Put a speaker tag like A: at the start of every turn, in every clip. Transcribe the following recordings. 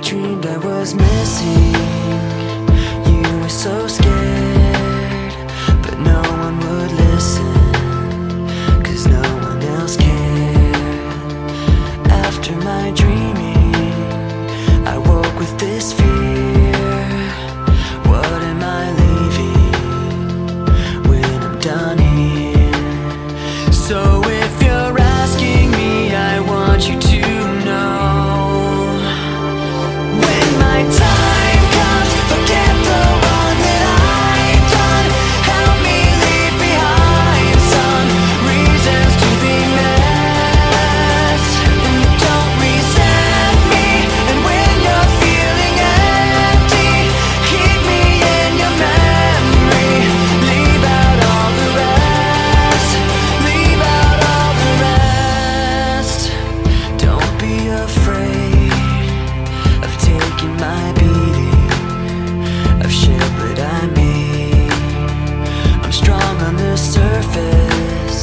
A: dreamed I was missing. You were so scared, but no one would listen, 'cause no one else cared. After my dreaming, I woke with this fear. What am I leaving when I'm done here? So if you're asking me, I want you to know, when my time comes, forget the wrong that I've done. Help me leave behind some reasons to be met, and don't resent me. And when you're feeling empty, keep me in your memory. Leave out all the rest, leave out all the rest. Don't be afraid of taking my beating, of shit that I made. I'm strong on the surface,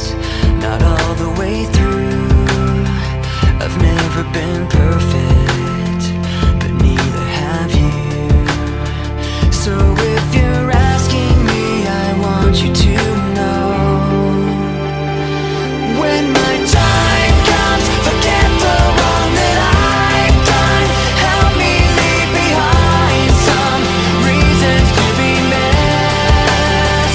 A: not all the way through. I've never been perfect, but neither have you. So if you're asking me, I want you to know, when my time comes, forget the wrong that I've done. Help me leave behind some reasons to be met.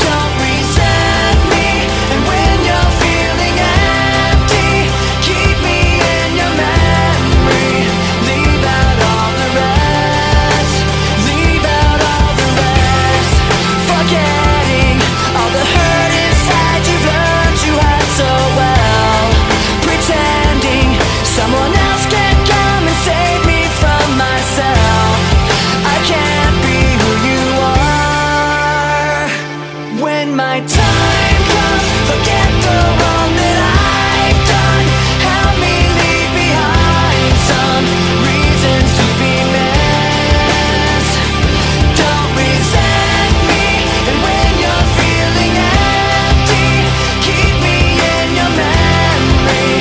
A: Don't resent me. And when you're feeling empty, keep me in your memory. Leave out all the rest, leave out all the rest. Forgetting all the hurt inside you've learned to hide so well. Pretending someone else can come and save me from myself. I can't be who you are. When my time comes, forget the wrong that I've done. Help me leave behind some reasons to be met. Don't resent me. And when you're feeling empty, keep me in your memory.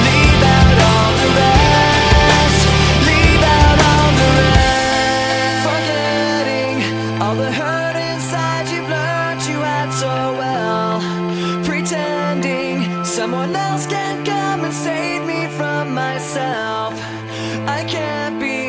A: Leave out all the rest, leave out all the rest. Forgetting all the hurt inside you've learned to hide so well. Pretending someone else can come and save me from myself. I can't be